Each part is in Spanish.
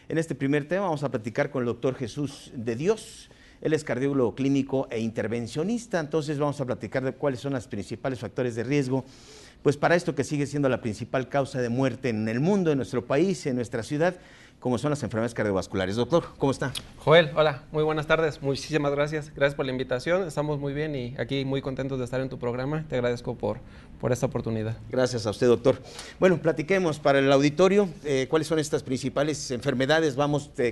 En este primer tema vamos a platicar con el doctor Jesús de Dios. Él es cardiólogo clínico e intervencionista, entonces vamos a platicar de cuáles son los principales factores de riesgo, pues para esto que sigue siendo la principal causa de muerte en el mundo, en nuestro país, en nuestra ciudad, como son las enfermedades cardiovasculares. Doctor, ¿cómo está? Joel, hola, muy buenas tardes, muchísimas gracias. Gracias por la invitación, estamos muy bien y aquí muy contentos de estar en tu programa. Te agradezco por esta oportunidad. Gracias a usted, doctor. Bueno, platiquemos para el auditorio cuáles son estas principales enfermedades,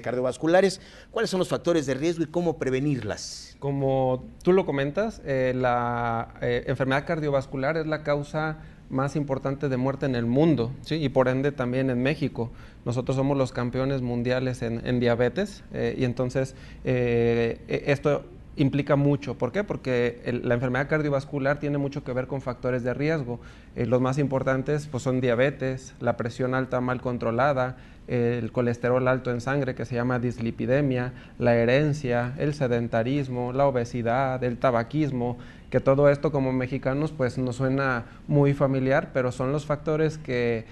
cardiovasculares, cuáles son los factores de riesgo y cómo prevenirlas. Como tú lo comentas, la enfermedad cardiovascular es la causa más importante de muerte en el mundo, ¿sí? Y por ende también en México. Nosotros somos los campeones mundiales en diabetes y entonces esto implica mucho. ¿Por qué? Porque la enfermedad cardiovascular tiene mucho que ver con factores de riesgo. Los más importantes pues, son diabetes, la presión alta mal controlada, el colesterol alto en sangre que se llama dislipidemia, la herencia, el sedentarismo, la obesidad, el tabaquismo, que todo esto como mexicanos pues nos suena muy familiar, pero son los factores que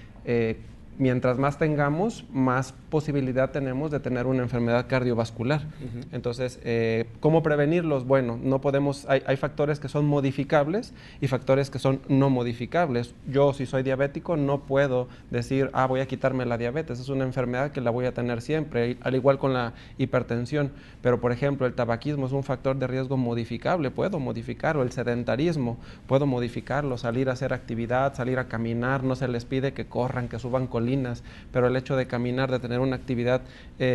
mientras más tengamos, más posibilidad tenemos de tener una enfermedad cardiovascular. Entonces, ¿cómo prevenirlos? Bueno, no podemos, hay factores que son modificables y factores que son no modificables. Yo, si soy diabético, no puedo decir, voy a quitarme la diabetes. Es una enfermedad que la voy a tener siempre, al igual con la hipertensión. Pero, por ejemplo, el tabaquismo es un factor de riesgo modificable, puedo modificarlo. El sedentarismo, puedo modificarlo, salir a hacer actividad, salir a caminar, no se les pide que corran, que suban colinas, pero el hecho de caminar, de tener una actividad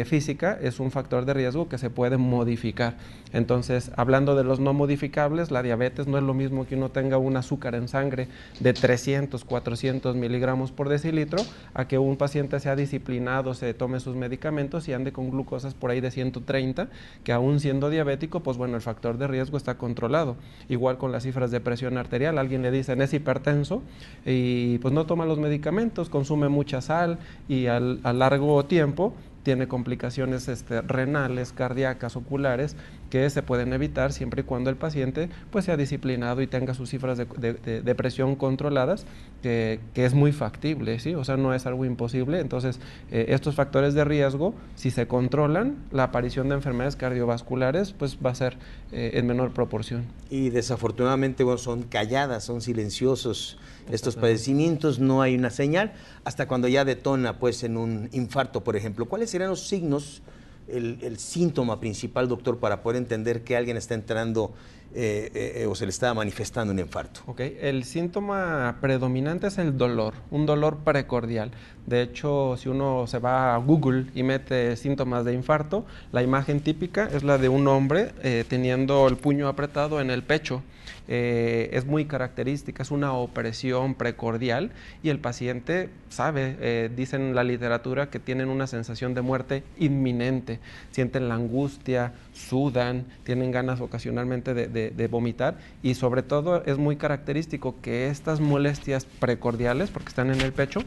física es un factor de riesgo que se puede modificar. Entonces, hablando de los no modificables, la diabetes no es lo mismo que uno tenga un azúcar en sangre de 300, 400 miligramos por decilitro, a que un paciente sea disciplinado, se tome sus medicamentos y ande con glucosas por ahí de 130, que aún siendo diabético, pues bueno, el factor de riesgo está controlado. Igual con las cifras de presión arterial, alguien le dicen es hipertenso y pues no toma los medicamentos, consume mucha sal y a largo tiempo tiene complicaciones renales, cardíacas, oculares, que se pueden evitar siempre y cuando el paciente pues sea disciplinado y tenga sus cifras de presión controladas, que es muy factible, ¿sí? O sea, no es algo imposible. Entonces, estos factores de riesgo, si se controlan, la aparición de enfermedades cardiovasculares pues va a ser en menor proporción. Y desafortunadamente bueno, son calladas, son silenciosos estos padecimientos, no hay una señal, hasta cuando ya detona pues en un infarto, por ejemplo. ¿Cuáles serían los signos, el síntoma principal, doctor, para poder entender que alguien está entrando o se le está manifestando un infarto? Okay. El síntoma predominante es el dolor, un dolor precordial. De hecho, si uno se va a Google y mete síntomas de infarto, la imagen típica es la de un hombre teniendo el puño apretado en el pecho. Es muy característica, es una opresión precordial y el paciente sabe, dicen en la literatura que tienen una sensación de muerte inminente, sienten la angustia, sudan, tienen ganas ocasionalmente de vomitar y sobre todo es muy característico que estas molestias precordiales, porque están en el pecho,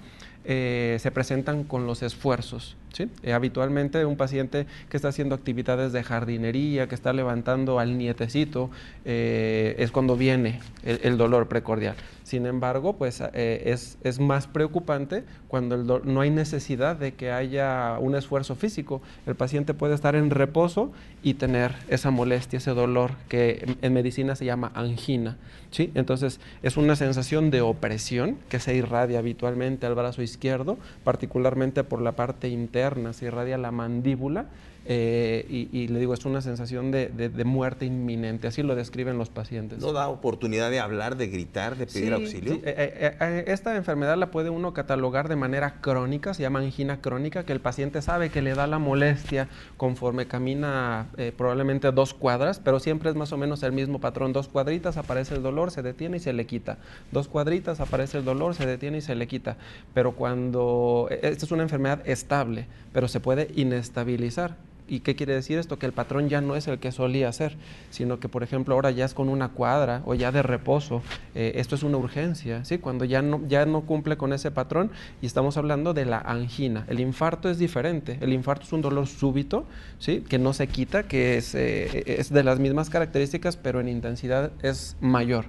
se presentan con los esfuerzos, ¿sí? Habitualmente un paciente que está haciendo actividades de jardinería, que está levantando al nietecito, es cuando viene el dolor precordial. Sin embargo, pues es más preocupante cuando no hay necesidad de que haya un esfuerzo físico. El paciente puede estar en reposo y tener esa molestia, ese dolor que en medicina se llama angina, ¿sí? Entonces es una sensación de opresión que se irradia habitualmente al brazo izquierdo, particularmente por la parte interna, se irradia la mandíbula y le digo, es una sensación de muerte inminente, así lo describen los pacientes. ¿No da oportunidad de hablar, de gritar, de pedir auxilio? Sí. Esta enfermedad la puede uno catalogar de manera crónica, se llama angina crónica, que el paciente sabe que le da la molestia conforme camina probablemente 2 cuadras, pero siempre es más o menos el mismo patrón. 2 cuadritas, aparece el dolor, se detiene y se le quita. 2 cuadritas, aparece el dolor, se detiene y se le quita. Pero cuando, esta es una enfermedad estable, pero se puede inestabilizar. ¿Y qué quiere decir esto? Que el patrón ya no es el que solía ser, sino que, por ejemplo, ahora ya es con 1 cuadra o ya de reposo. Esto es una urgencia, ¿sí? Cuando ya no cumple con ese patrón y estamos hablando de la angina. El infarto es diferente. El infarto es un dolor súbito, ¿sí? Que no se quita, que es de las mismas características, pero en intensidad es mayor.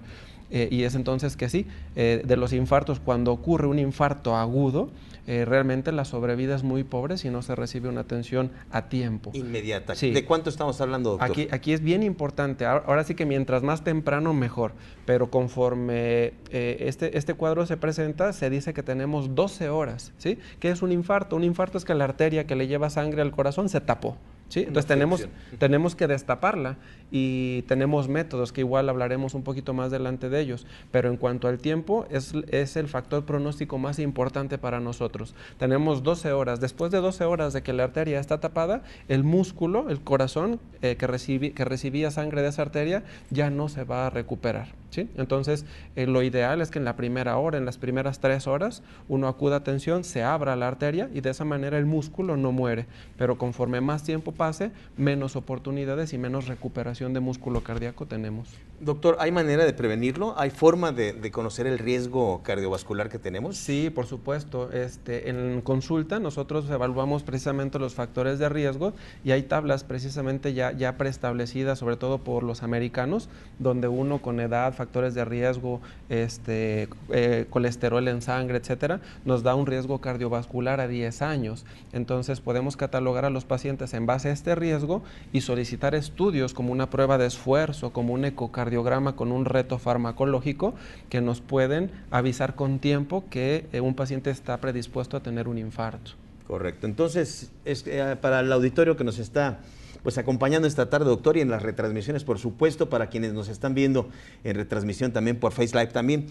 Y es entonces que sí, de los infartos, cuando ocurre un infarto agudo, realmente la sobrevida es muy pobre si no se recibe una atención a tiempo. Inmediata. Sí. ¿De cuánto estamos hablando, doctor? Aquí es bien importante, ahora sí que mientras más temprano mejor, pero conforme este cuadro se presenta, se dice que tenemos 12 horas, ¿sí? ¿Qué es un infarto? Un infarto es que la arteria que le lleva sangre al corazón se tapó. ¿Sí? Entonces tenemos que destaparla y tenemos métodos que igual hablaremos un poquito más adelante de ellos, pero en cuanto al tiempo es el factor pronóstico más importante para nosotros. Tenemos 12 horas, después de 12 horas de que la arteria está tapada, el músculo, el corazón que recibía sangre de esa arteria ya no se va a recuperar, ¿sí? Entonces lo ideal es que en la primera hora, en las primeras 3 horas, uno acuda a atención, se abra la arteria y de esa manera el músculo no muere, pero conforme más tiempo pase, menos oportunidades y menos recuperación de músculo cardíaco tenemos. Doctor, ¿hay manera de prevenirlo? ¿Hay forma de conocer el riesgo cardiovascular que tenemos? Sí, por supuesto. En consulta nosotros evaluamos precisamente los factores de riesgo y hay tablas precisamente ya preestablecidas, sobre todo por los americanos, donde uno con edad, factores de riesgo, colesterol en sangre, etcétera, nos da un riesgo cardiovascular a 10 años. Entonces podemos catalogar a los pacientes en base a este riesgo y solicitar estudios como una prueba de esfuerzo, como un ecocardiograma con un reto farmacológico que nos pueden avisar con tiempo que un paciente está predispuesto a tener un infarto. Correcto. Entonces, para el auditorio que nos está acompañando esta tarde, doctor, y en las retransmisiones, por supuesto, para quienes nos están viendo en retransmisión también por Face Live también.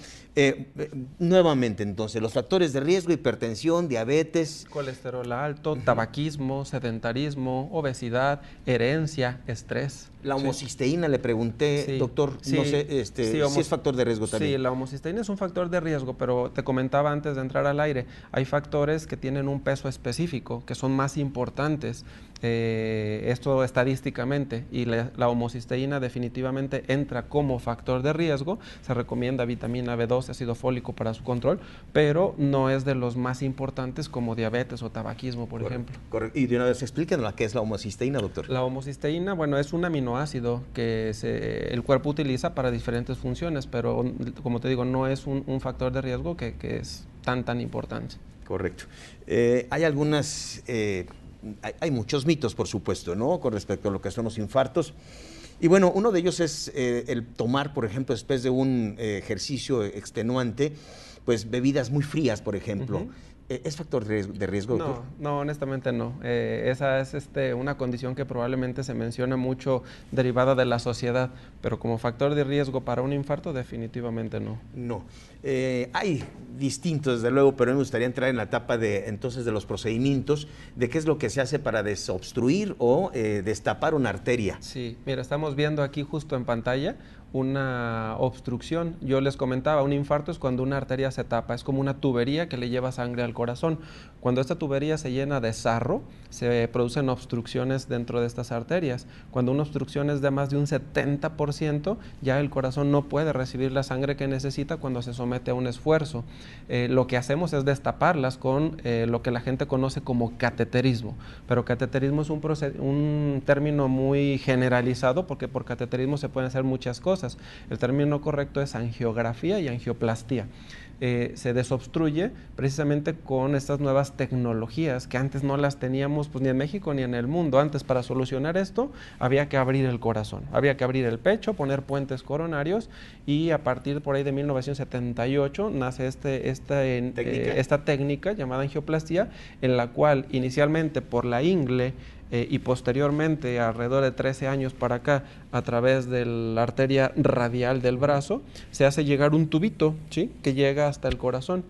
Nuevamente, entonces, los factores de riesgo: hipertensión, diabetes, colesterol alto, tabaquismo, sedentarismo, obesidad, herencia, estrés. La homocisteína, le pregunté, doctor, no sé si es factor de riesgo también. Sí, la homocisteína es un factor de riesgo, pero te comentaba antes de entrar al aire, hay factores que tienen un peso específico, que son más importantes, esto estadísticamente, y la homocisteína definitivamente entra como factor de riesgo. Se recomienda vitamina B12, ácido fólico para su control, pero no es de los más importantes como diabetes o tabaquismo, por ejemplo. Correcto. Y de una vez explíquenos qué es la homocisteína, doctor. La homocisteína, bueno, es un aminoácido que el cuerpo utiliza para diferentes funciones, pero como te digo, no es un factor de riesgo que es tan importante. Correcto. Hay algunas... Hay muchos mitos, por supuesto, ¿no?, con respecto a lo que son los infartos. Y bueno, uno de ellos es el tomar, por ejemplo, después de un ejercicio extenuante, pues bebidas muy frías, por ejemplo. ¿Es factor de riesgo, doctor? No, honestamente no. Esa es una condición que probablemente se menciona mucho derivada de la sociedad, pero como factor de riesgo para un infarto definitivamente no. No. Hay distintos, desde luego, pero me gustaría entrar en la etapa de los procedimientos, de qué es lo que se hace para desobstruir o destapar una arteria. Sí, mira, estamos viendo aquí justo en pantalla una obstrucción. Yo les comentaba, un infarto es cuando una arteria se tapa, es como una tubería que le lleva sangre al corazón. Cuando esta tubería se llena de sarro, se producen obstrucciones dentro de estas arterias. Cuando una obstrucción es de más de un 70%, ya el corazón no puede recibir la sangre que necesita cuando se somete a un esfuerzo. Lo que hacemos es destaparlas con lo que la gente conoce como cateterismo, pero cateterismo es un término muy generalizado porque por cateterismo se pueden hacer muchas cosas. El término correcto es angiografía y angioplastía. Se desobstruye precisamente con estas nuevas tecnologías que antes no las teníamos pues, ni en México ni en el mundo. Antes, para solucionar esto, había que abrir el corazón, había que abrir el pecho, poner puentes coronarios, y a partir por ahí de 1978 nace esta técnica llamada angioplastía, en la cual inicialmente por la ingle y posteriormente, alrededor de 13 años para acá, a través de la arteria radial del brazo, se hace llegar un tubito, ¿sí?, que llega hasta el corazón,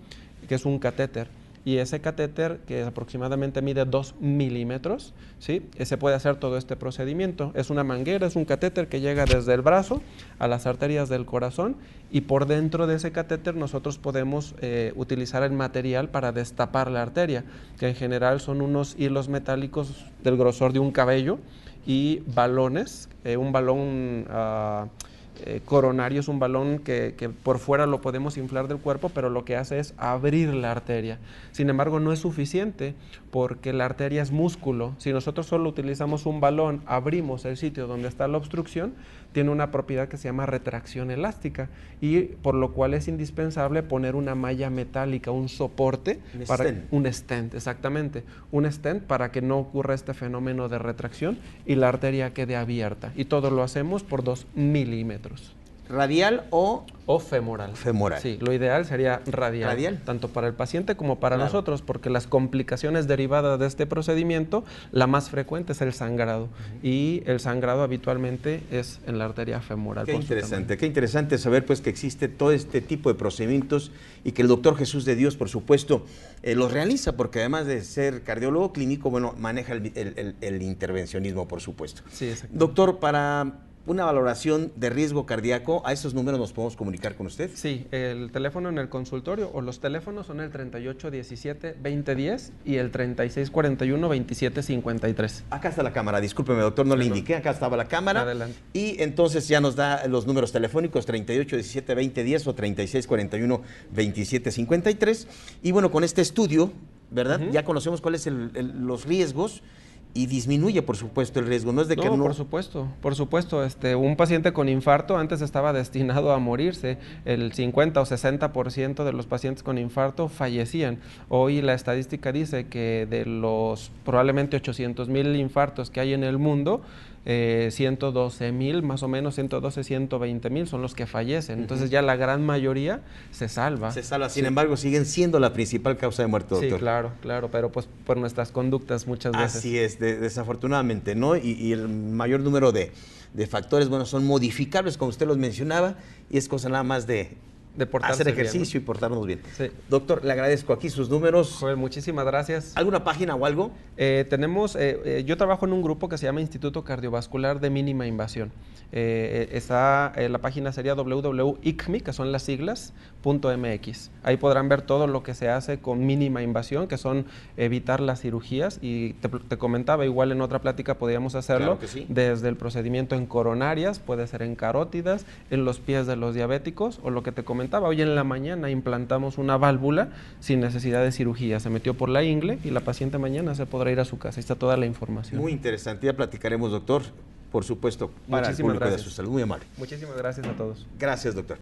que es un catéter. Y ese catéter, que aproximadamente mide 2 milímetros, ¿sí?, se puede hacer todo este procedimiento. Es una manguera, es un catéter que llega desde el brazo a las arterias del corazón, y por dentro de ese catéter nosotros podemos utilizar el material para destapar la arteria, que en general son unos hilos metálicos del grosor de un cabello y balones, un balón coronario es un balón que por fuera lo podemos inflar del cuerpo, pero lo que hace es abrir la arteria. Sin embargo, no es suficiente porque la arteria es músculo. Si nosotros solo utilizamos un balón, abrimos el sitio donde está la obstrucción, tiene una propiedad que se llama retracción elástica, y por lo cual es indispensable poner una malla metálica, un soporte, un stent, exactamente, un stent para que no ocurra este fenómeno de retracción y la arteria quede abierta. Y todo lo hacemos por 2 milímetros. ¿Radial o femoral? Femoral. Sí, lo ideal sería radial. ¿Radial? Tanto para el paciente como para nosotros, porque las complicaciones derivadas de este procedimiento, la más frecuente es el sangrado. Y el sangrado habitualmente es en la arteria femoral. Qué interesante saber pues que existe todo este tipo de procedimientos y que el doctor Jesús de Dios, por supuesto, los realiza, porque además de ser cardiólogo clínico, bueno, maneja el intervencionismo, por supuesto. Sí, doctor, para una valoración de riesgo cardíaco, ¿a esos números nos podemos comunicar con usted? Sí, el teléfono en el consultorio o los teléfonos son el 3817-2010 y el 3641-2753. Acá está la cámara, discúlpeme doctor, no le indiqué, acá estaba la cámara. Adelante. Y entonces ya nos da los números telefónicos 3817-2010 o 3641-2753. Y bueno, con este estudio, ¿verdad? Ya conocemos cuáles son los riesgos. Y disminuye, por supuesto, el riesgo. No es de que no. Por supuesto. Un paciente con infarto antes estaba destinado a morirse. El 50 o 60% de los pacientes con infarto fallecían. Hoy la estadística dice que de los probablemente 800,000 infartos que hay en el mundo, 112,000, más o menos 112, 120,000 son los que fallecen. Entonces ya la gran mayoría se salva. Sin embargo, siguen siendo la principal causa de muerte, doctor. Sí, claro, pero pues por nuestras conductas muchas veces. Así es, desafortunadamente, ¿no? Y el mayor número de factores, bueno, son modificables, como usted los mencionaba, y es cosa nada más de hacer ejercicio bien, ¿no? Y portarnos bien. Sí. Doctor, le agradezco aquí sus números. Joder, muchísimas gracias. ¿Alguna página o algo? Yo trabajo en un grupo que se llama Instituto Cardiovascular de Mínima Invasión. La página sería www.icmi, que son las siglas, .mx. Ahí podrán ver todo lo que se hace con mínima invasión, que son evitar las cirugías, y te comentaba, igual en otra plática podríamos hacerlo, claro que sí, desde el procedimiento en coronarias, puede ser en carótidas, en los pies de los diabéticos, o lo que te comentaba, hoy en la mañana implantamos una válvula sin necesidad de cirugía, se metió por la ingle y la paciente mañana se podrá ir a su casa. Ahí está toda la información. Muy interesante, ya platicaremos, doctor, por supuesto, para el público de su salud. Muy amable. Muchísimas gracias a todos. Gracias, doctor.